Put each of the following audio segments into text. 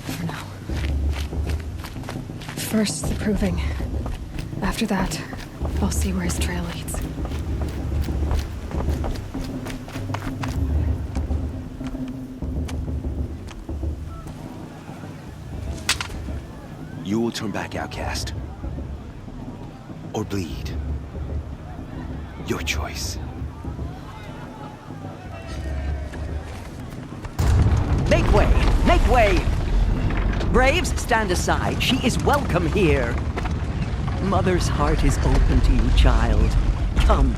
for now. First, the proving. After that, I'll see where his trail leads. You will turn back, outcast. Or bleed. Your choice. Make way! Make way! Braves, stand aside. She is welcome here. Mother's heart is open to you, child. Come.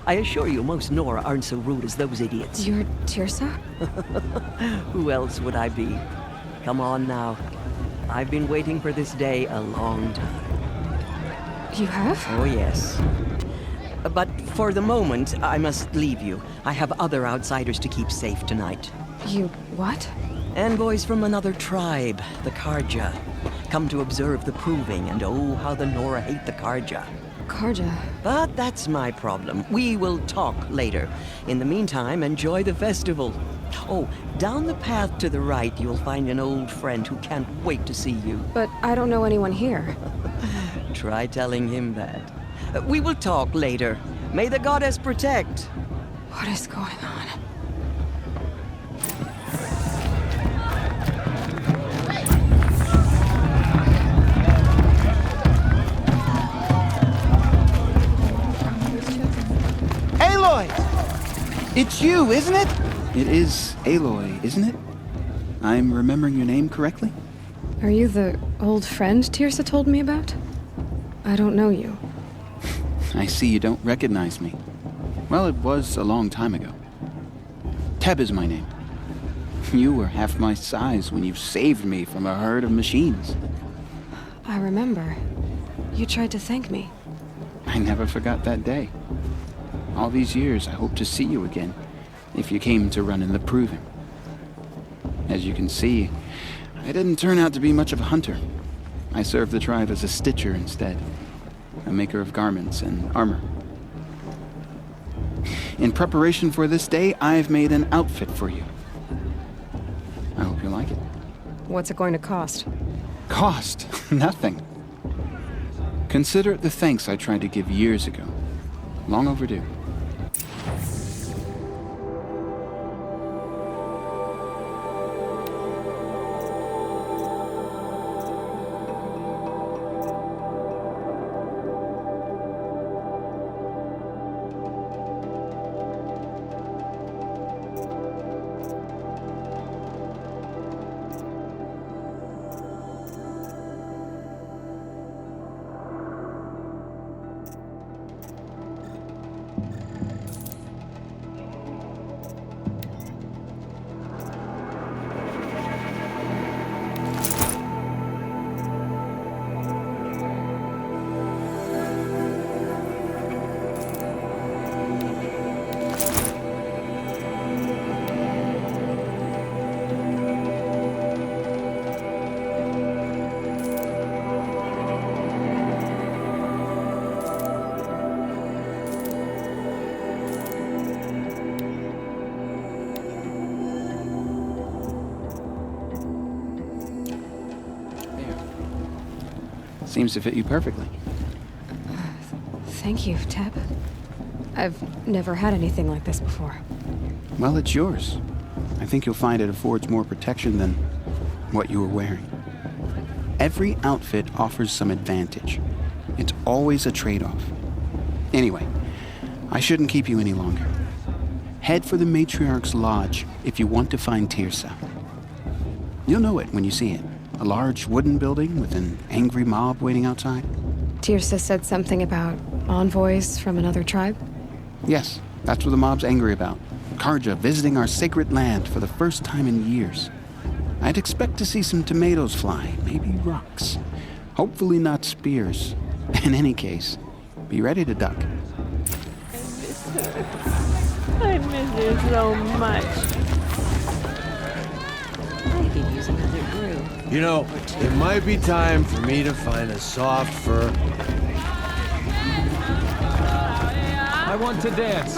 I assure you, most Nora aren't so rude as those idiots. You're Tirsa? Who else would I be? Come on now. I've been waiting for this day a long time. You have? Oh, yes. But for the moment, I must leave you. I have other outsiders to keep safe tonight. You what? Envoys from another tribe, the Karja. Come to observe the proving, and oh, how the Nora hate the Karja. Karja? But that's my problem. We will talk later. In the meantime, enjoy the festival. Oh, down the path to the right, you'll find an old friend who can't wait to see you. But I don't know anyone here. Try telling him that. We will talk later. May the goddess protect. What is going on? Aloy! It's you, isn't it? It is Aloy, isn't it? I'm remembering your name correctly? Are you the old friend Tirsa told me about? I don't know you. I see you don't recognize me. Well, it was a long time ago. Teb is my name. You were half my size when you saved me from a herd of machines. I remember. You tried to thank me. I never forgot that day. All these years, I hope to see you again, if you came to run in the proving. As you can see, I didn't turn out to be much of a hunter. I served the tribe as a stitcher instead, a maker of garments and armor. In preparation for this day, I've made an outfit for you. I hope you like it. What's it going to cost? Cost? Nothing. Consider it the thanks I tried to give years ago. Long overdue. Seems to fit you perfectly. Thank you, Teb. I've never had anything like this before. Well, it's yours. I think you'll find it affords more protection than what you were wearing. Every outfit offers some advantage. It's always a trade-off. Anyway, I shouldn't keep you any longer. Head for the Matriarch's Lodge if you want to find Tirsa. You'll know it when you see it. A large wooden building with an angry mob waiting outside. Tirsa said something about envoys from another tribe? Yes, that's what the mob's angry about. Karja visiting our sacred land for the first time in years. I'd expect to see some tomatoes fly, maybe rocks. Hopefully not spears. In any case, be ready to duck. I miss her so much. I could use another brew. You know, it might be time for me to find a soft fur. I want to dance.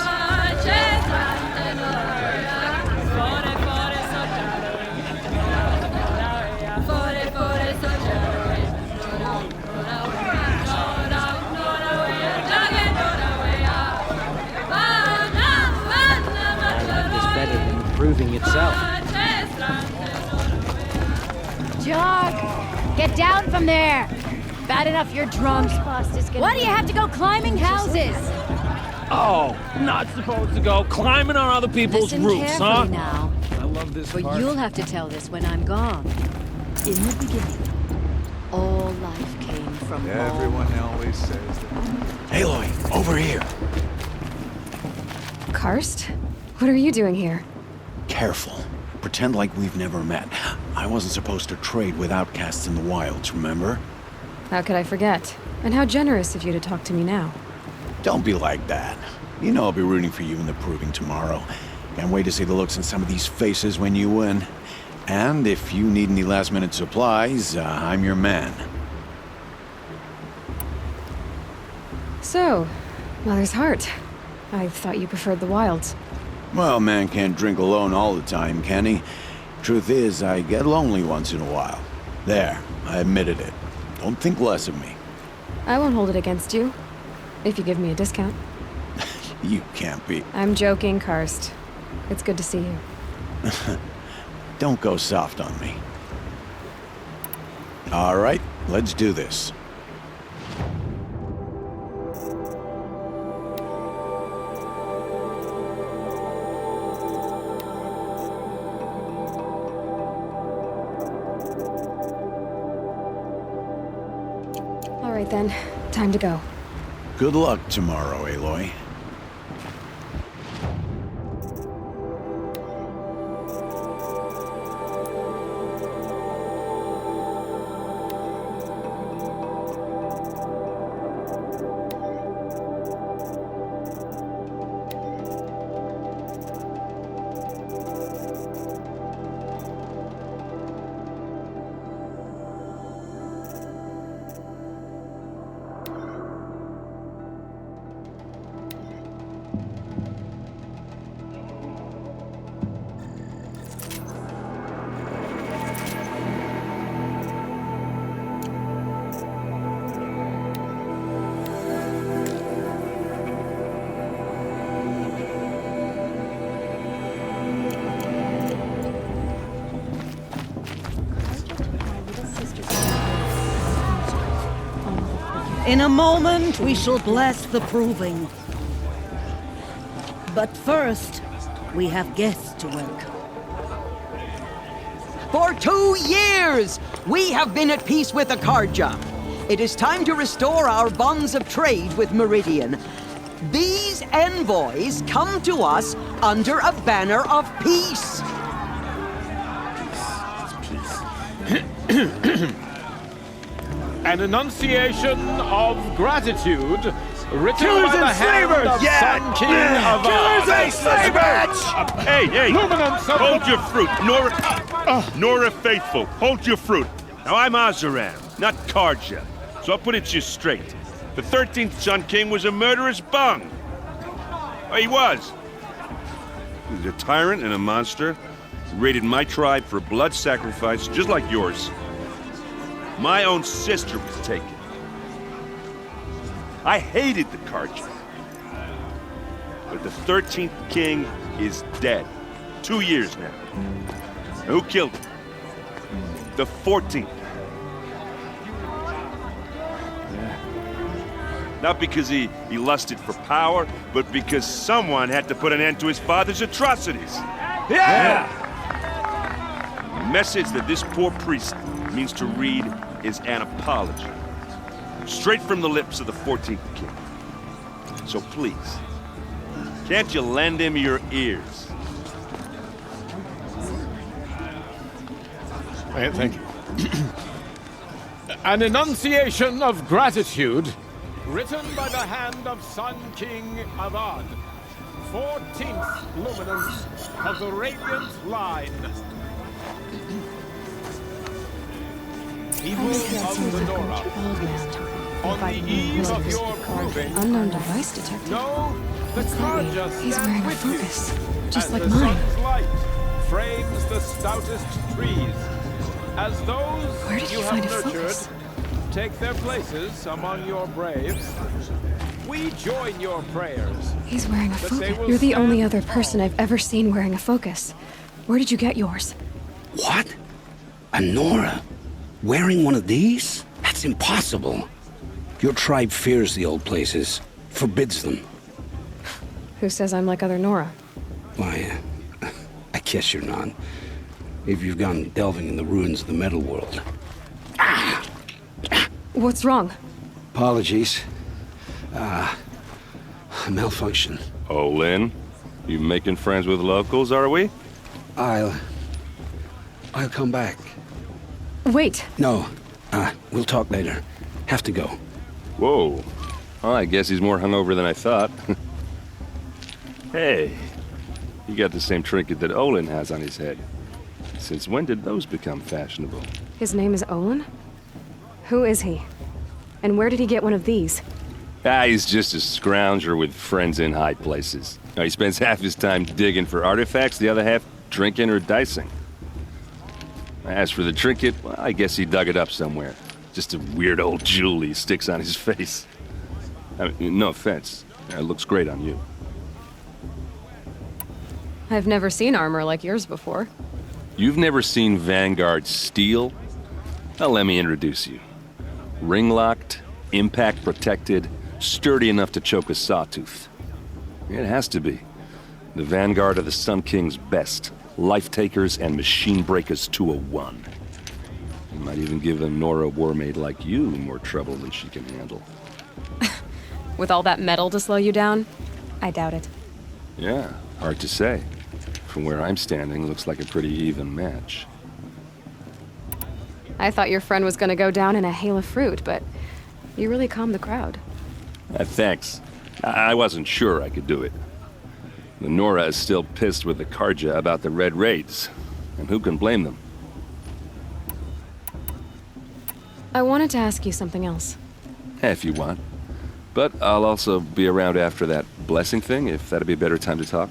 myself. Jog! Get down from there! Bad enough you're drunk. Why do you have to go climbing houses? Oh, not supposed to go climbing on other people's Listen roofs, carefully huh? now, I love this for part. you'll have to tell this when I'm gone. In the beginning, all life came from Everyone always says that. Aloy, over here. Karst? What are you doing here? Careful. Pretend like we've never met. I wasn't supposed to trade with outcasts in the wilds, remember? How could I forget? And how generous of you to talk to me now. Don't be like that. You know I'll be rooting for you in the proving tomorrow. Can't wait to see the looks on some of these faces when you win. And if you need any last-minute supplies, I'm your man. So, Mother's Heart. I thought you preferred the wilds. Well, man can't drink alone all the time, can he? Truth is, I get lonely once in a while. There, I admitted it. Don't think less of me. I won't hold it against you. If you give me a discount. You can't be. I'm joking, Karst. It's good to see you. Don't go soft on me. All right, let's do this. All right then, time to go. Good luck tomorrow, Aloy. In a moment, we shall bless the proving. But first, we have guests to welcome. For 2 years, we have been at peace with Akarja. It is time to restore our bonds of trade with Meridian. These envoys come to us under a banner of peace. An enunciation of gratitude written Killers by the and hand slavers! of Sun King of Killers and slavers! Hey, Luminance of hold the- your fruit. Nora Faithful, hold your fruit. Now, I'm Azaram, not Karja, so I'll put it to you straight. The 13th Sun King was a murderous bung. Oh, he was. He was a tyrant and a monster. He raided my tribe for blood sacrifice, just like yours. My own sister was taken. I hated the Karja. But the 13th king is dead. 2 years now. Who killed him? The 14th. Not because he lusted for power, but because someone had to put an end to his father's atrocities. Yeah! The message that this poor priest means to read is an apology. Straight from the lips of the 14th king. So please, can't you lend him your ears? Thank you. An enunciation of gratitude written by the hand of Sun King Avad, 14th luminance of the Radiant Line. People of the Nora, on the eve of your proving, Unknown device detected. know the What's that mean? Karja He's stand wearing a with you, focus, just and like the mine. sun's light frames the stoutest trees, as those Where did you you have find a nurtured focus? take their places among your braves. We join your prayers. He's wearing a But they focus. will You're the only stand other person I've ever seen wearing a focus. Where did you get yours? What? A Nora? Wearing one of these? That's impossible. Your tribe fears the old places, forbids them. Who says I'm like other Nora? Why, I guess you're not. If you've gone delving in the ruins of the metal world. What's wrong? Apologies. Malfunction. Oh, Lynn? You making friends with locals, are we? I'll come back. Wait. No. We'll talk later. Have to go. Whoa. Well, I guess he's more hungover than I thought. Hey, you got the same trinket that Olin has on his head. Since when did those become fashionable? His name is Olin? Who is he? And where did he get one of these? He's just a scrounger with friends in high places. He spends half his time digging for artifacts, the other half drinking or dicing. As for the trinket, well, I guess he dug it up somewhere. Just a weird old jewel he sticks on his face. I mean, no offense. It looks great on you. I've never seen armor like yours before. You've never seen Vanguard steel? Well, let me introduce you. Ring-locked, impact-protected, sturdy enough to choke a sawtooth. It has to be. The Vanguard of the Sun King's best. Life-takers and machine breakers to a one. You might even give a Nora warmaid like you more trouble than she can handle. With all that metal to slow you down? I doubt it. Yeah, hard to say. From where I'm standing, looks like a pretty even match. I thought your friend was gonna go down in a hail of fruit, but you really calmed the crowd. Thanks. I wasn't sure I could do it. The Nora is still pissed with the Karja about the Red Raids, and who can blame them? I wanted to ask you something else. If you want. But I'll also be around after that blessing thing, if that'd be a better time to talk.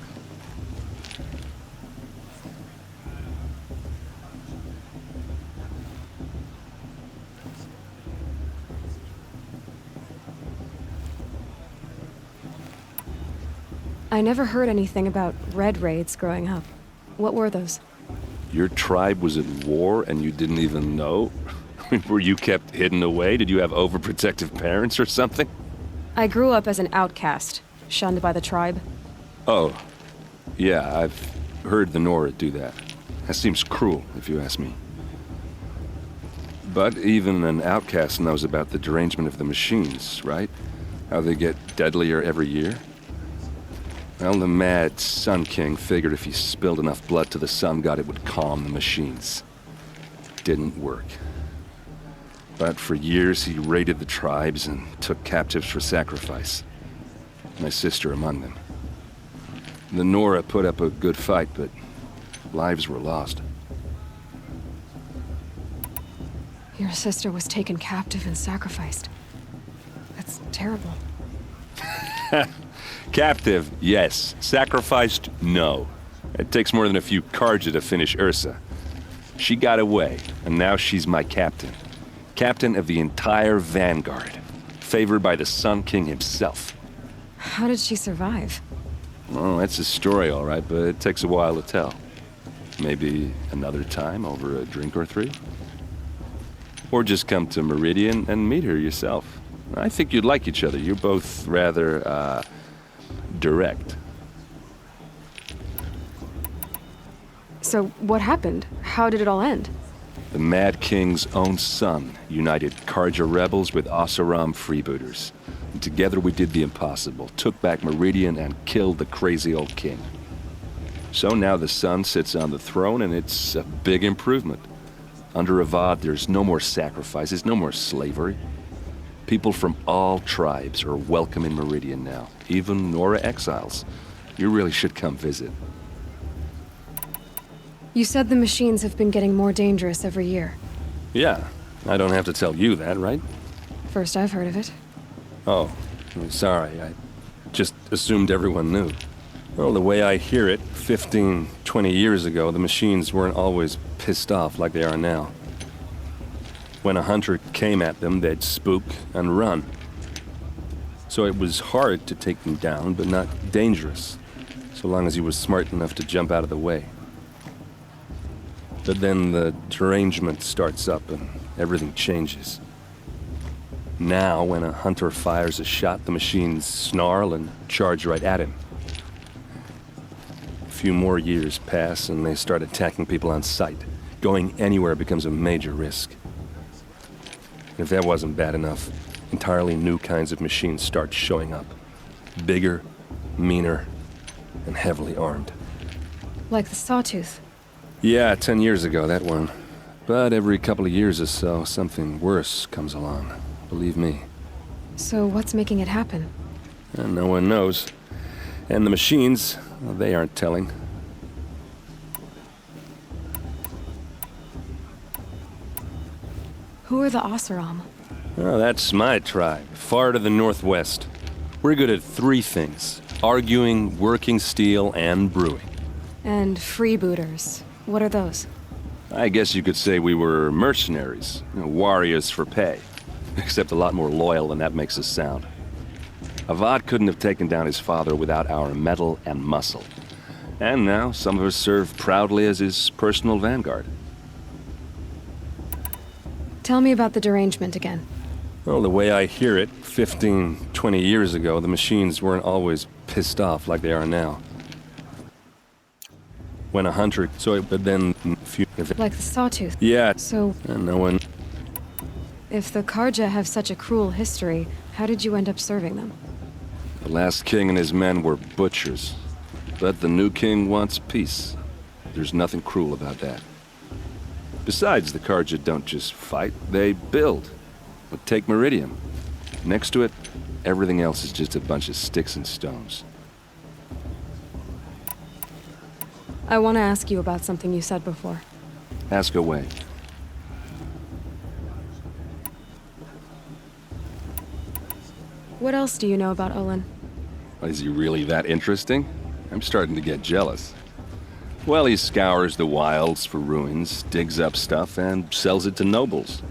I never heard anything about Red Raids growing up. What were those? Your tribe was at war and you didn't even know? Were you kept hidden away? Did you have overprotective parents or something? I grew up as an outcast, shunned by the tribe. Oh, yeah, I've heard the Nora do that. That seems cruel, if you ask me. But even an outcast knows about the derangement of the machines, right? How they get deadlier every year? Well, the mad Sun King figured if he spilled enough blood to the Sun God, it would calm the machines. Didn't work. But for years, he raided the tribes and took captives for sacrifice. My sister among them. The Nora put up a good fight, but lives were lost. Your sister was taken captive and sacrificed. That's terrible. Captive, yes. Sacrificed, no. It takes more than a few Karja to finish Ursa. She got away, and now she's my captain. Captain of the entire Vanguard. Favored by the Sun King himself. How did she survive? Oh, that's a story, all right, but it takes a while to tell. Maybe another time over a drink or three? Or just come to Meridian and meet her yourself. I think you'd like each other. You're both rather, direct. So, what happened? How did it all end? The Mad King's own son united Karja rebels with Oseram freebooters. And together we did the impossible, took back Meridian and killed the crazy old king. So now the son sits on the throne and it's a big improvement. Under Avad, there's no more sacrifices, no more slavery. People from all tribes are welcome in Meridian now, even Nora exiles. You really should come visit. You said the machines have been getting more dangerous every year. Yeah, I don't have to tell you that, right? First I've heard of it. Oh, I'm sorry. I just assumed everyone knew. Well, the way I hear it, 15, 20 years ago, the machines weren't always pissed off like they are now. When a hunter came at them, they'd spook and run. So it was hard to take them down, but not dangerous, so long as he was smart enough to jump out of the way. But then the derangement starts up and everything changes. Now, when a hunter fires a shot, the machines snarl and charge right at him. A few more years pass and they start attacking people on sight. Going anywhere becomes a major risk. If that wasn't bad enough, entirely new kinds of machines start showing up. Bigger, meaner, and heavily armed. Like the Sawtooth. Yeah, 10 years ago, that one. But every couple of years or so, something worse comes along. Believe me. So what's making it happen? And no one knows. And the machines, well, they aren't telling. Who are the Oseram? Oh, that's my tribe, far to the northwest. We're good at three things: arguing, working steel, and brewing. And freebooters. What are those? I guess you could say we were mercenaries, warriors for pay. Except a lot more loyal than that makes us sound. Avad couldn't have taken down his father without our metal and muscle. And now some of us serve proudly as his personal vanguard. Tell me about the derangement again. Well, the way I hear it, 15, 20 years ago, the machines weren't always pissed off like they are now. When a hunter saw it, but then... Like the Sawtooth? Yeah. So... And no one... If the Karja have such a cruel history, how did you end up serving them? The last king and his men were butchers. But the new king wants peace. There's nothing cruel about that. Besides, the Karja don't just fight, they build. But take Meridian. Next to it, everything else is just a bunch of sticks and stones. I want to ask you about something you said before. Ask away. What else do you know about Olin? Is he really that interesting? I'm starting to get jealous. Well, he scours the wilds for ruins, digs up stuff, and sells it to nobles.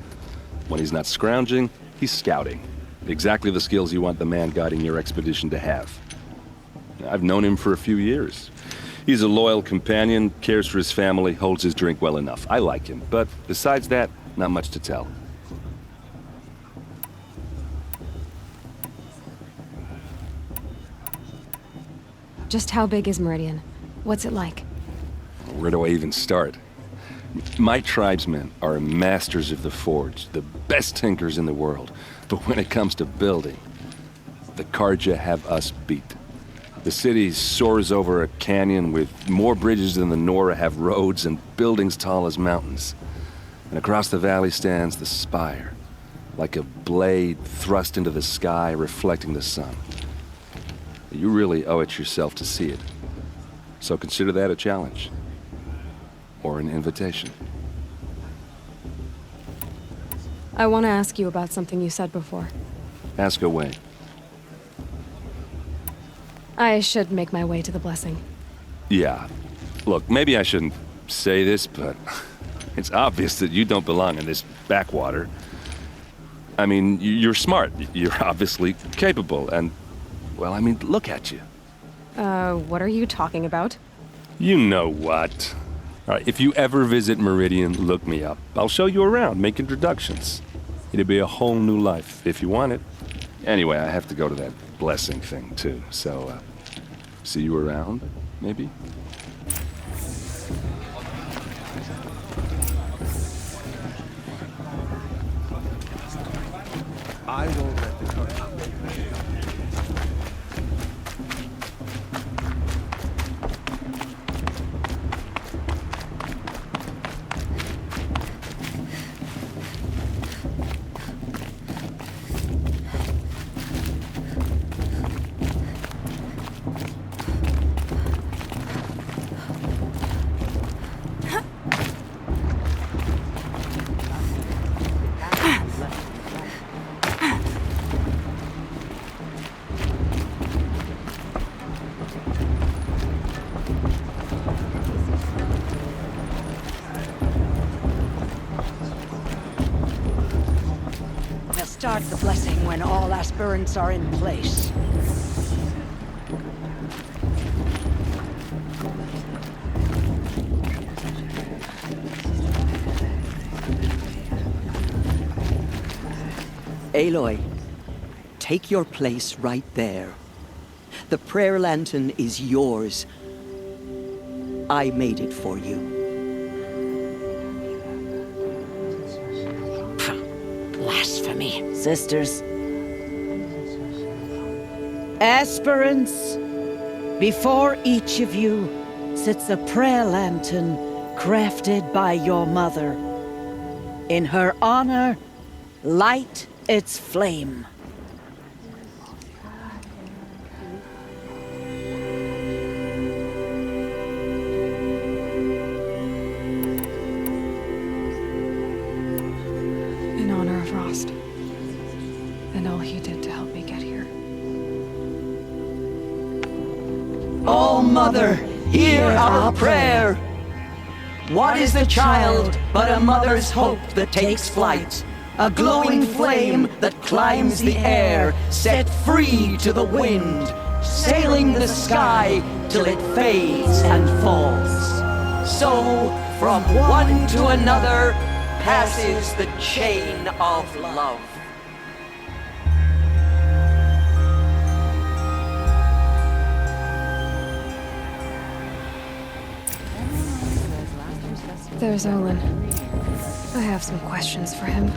When he's not scrounging, he's scouting. Exactly the skills you want the man guiding your expedition to have. I've known him for a few years. He's a loyal companion, cares for his family, holds his drink well enough. I like him, but besides that, not much to tell. Just how big is Meridian? What's it like? Where do I even start? My tribesmen are masters of the forge, the best tinkers in the world. But when it comes to building, the Karja have us beat. The city soars over a canyon with more bridges than the Nora have roads and buildings tall as mountains. And across the valley stands the spire, like a blade thrust into the sky reflecting the sun. You really owe it yourself to see it. So consider that a challenge. Or an invitation. I want to ask you about something you said before. Ask away. I should make my way to the blessing. Yeah. Look, maybe I shouldn't say this, but it's obvious that you don't belong in this backwater. I mean, you're smart. You're obviously capable, and... well, I mean, look at you. What are you talking about? You know what. All right, if you ever visit Meridian, look me up. I'll show you around, make introductions. It'll be a whole new life, if you want it. Anyway, I have to go to that blessing thing, too. So, see you around, maybe? I won't let the Karja. Start the blessing when all aspirants are in place. Aloy, take your place right there. The prayer lantern is yours. I made it for you. Blasphemy, sisters. Aspirants, before each of you sits a prayer lantern crafted by your mother. In her honor, light its flame. In honor of Rost. And all he did to help me get here. Oh, Mother, hear our prayer. What is the child but a mother's hope that takes flight? A glowing flame that climbs the air, set free to the wind, sailing the sky till it fades and falls. So, from one to another, passes the chain of love. There's Olin. I have some questions for him.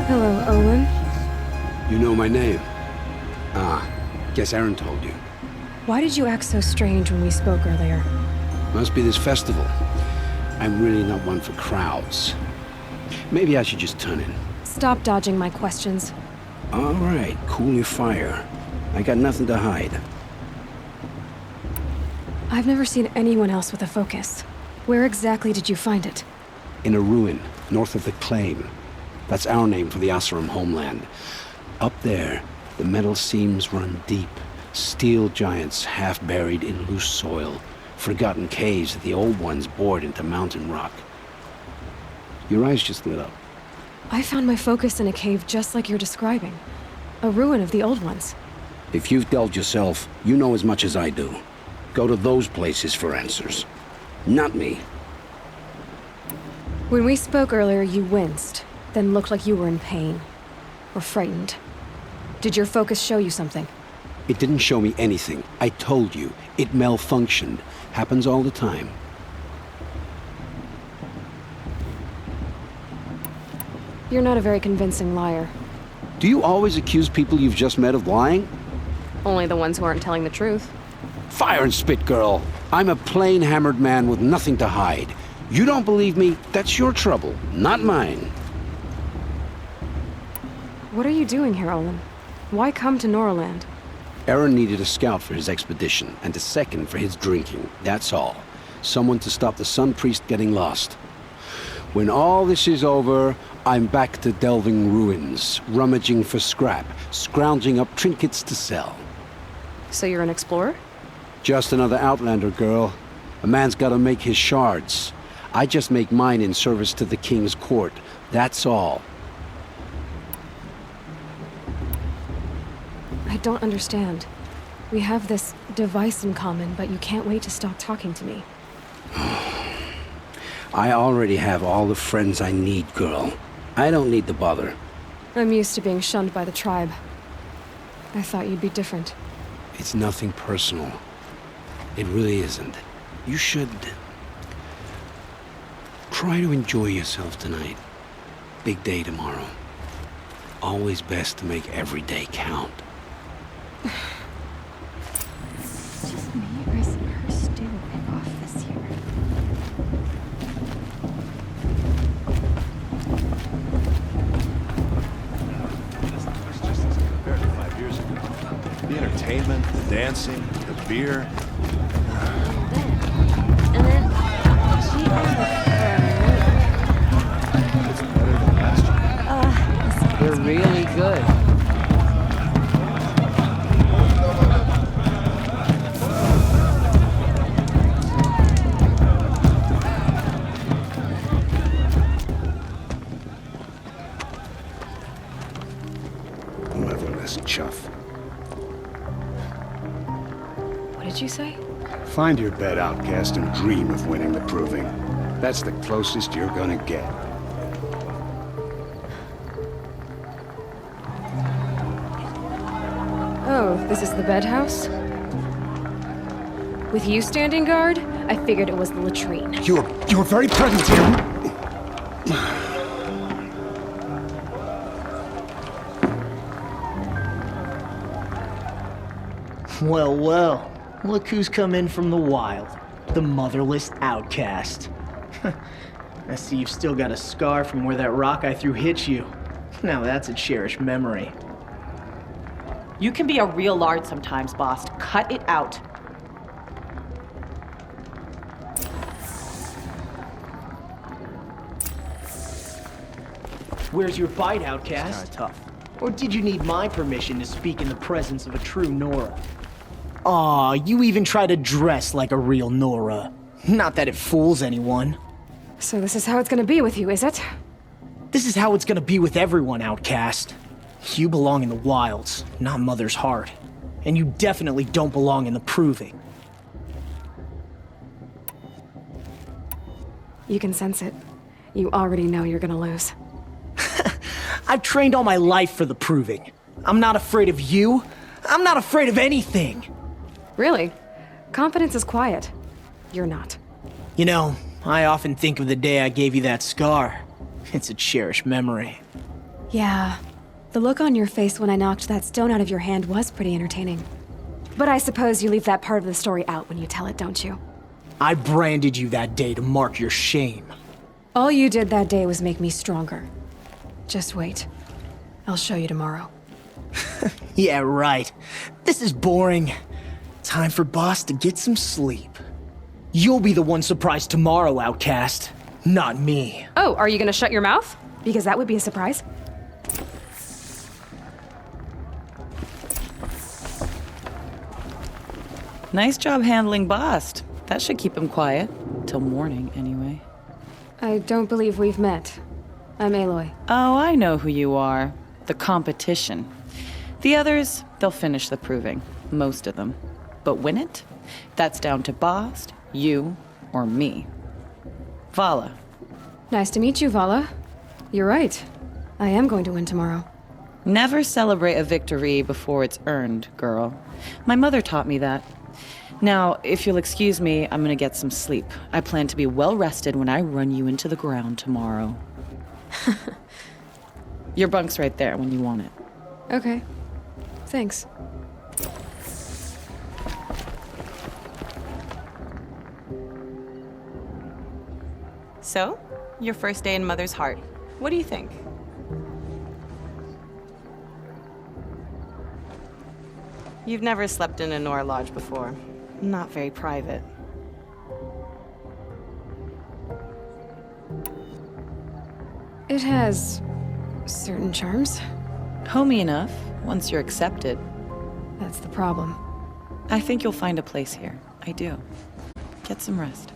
Hello, Olin. You know my name? Ah, guess Aaron told you. Why did you act so strange when we spoke earlier? Must be this festival. I'm really not one for crowds. Maybe I should just turn in. Stop dodging my questions. All right, cool your fire. I got nothing to hide. I've never seen anyone else with a focus. Where exactly did you find it? In a ruin, north of the Claim. That's our name for the Oseram homeland. Up there, the metal seams run deep. Steel giants half buried in loose soil. Forgotten caves that the old ones bored into mountain rock. Your eyes just lit up. I found my focus in a cave just like you're describing. A ruin of the old ones. If you've delved yourself, you know as much as I do. Go to those places for answers. Not me. When we spoke earlier, you winced, then looked like you were in pain. Or frightened. Did your focus show you something? It didn't show me anything. I told you. It malfunctioned. Happens all the time. You're not a very convincing liar. Do you always accuse people you've just met of lying? Only the ones who aren't telling the truth. Fire and spit, girl. I'm a plain hammered man with nothing to hide. You don't believe me? That's your trouble, not mine. What are you doing here, Olin? Why come to Norland? Aaron needed a scout for his expedition, and a second for his drinking. That's all. Someone to stop the Sun Priest getting lost. When all this is over, I'm back to delving ruins, rummaging for scrap, scrounging up trinkets to sell. So you're an explorer? Just another Outlander, girl. A man's gotta make his shards. I just make mine in service to the King's court. That's all. I don't understand. We have this device in common, but you can't wait to stop talking to me. I already have all the friends I need, girl. I don't need the bother. I'm used to being shunned by the tribe. I thought you'd be different. It's nothing personal. It really isn't. You should try to enjoy yourself tonight. Big day tomorrow. Always best to make every day count. It's just me, or is her stew a pick-off this year? It's just as compared to 5 years ago. The entertainment, the dancing, the beer. And then she asked It's better than last year. They're really good. Find your bed, outcast, and dream of winning the proving. That's the closest you're gonna get. Oh, this is the bedhouse? With you standing guard, I figured it was the latrine. Your very presence here. Well, well. Look who's come in from the wild. The motherless outcast. I see you've still got a scar from where that rock I threw hit you. Now that's a cherished memory. You can be a real lard sometimes, boss. Cut it out. Where's your bite, outcast? Tough. Or did you need my permission to speak in the presence of a true Nora? Aw, you even try to dress like a real Nora. Not that it fools anyone. So this is how it's gonna be with you, is it? This is how it's gonna be with everyone, outcast. You belong in the wilds, not Mother's heart. And you definitely don't belong in the proving. You can sense it. You already know you're gonna lose. I've trained all my life for the proving. I'm not afraid of you. I'm not afraid of anything. Really? Confidence is quiet. You're not. You know, I often think of the day I gave you that scar. It's a cherished memory. Yeah. The look on your face when I knocked that stone out of your hand was pretty entertaining. But I suppose you leave that part of the story out when you tell it, don't you? I branded you that day to mark your shame. All you did that day was make me stronger. Just wait. I'll show you tomorrow. Yeah, right. This is boring. Time for Boss to get some sleep. You'll be the one surprised tomorrow, outcast. Not me. Oh, are you gonna shut your mouth? Because that would be a surprise. Nice job handling Bast. That should keep him quiet. Till morning, anyway. I don't believe we've met. I'm Aloy. Oh, I know who you are. The competition. The others, they'll finish the proving. Most of them. But win it? That's down to Bast, you, or me. Vala. Nice to meet you, Vala. You're right. I am going to win tomorrow. Never celebrate a victory before it's earned, girl. My mother taught me that. Now, if you'll excuse me, I'm gonna get some sleep. I plan to be well rested when I run you into the ground tomorrow. Your bunk's right there when you want it. Okay. Thanks. So, your first day in Mother's heart. What do you think? You've never slept in a Nora lodge before. Not very private. It has certain charms. Homey enough, once you're accepted. That's the problem. I think you'll find a place here. I do. Get some rest.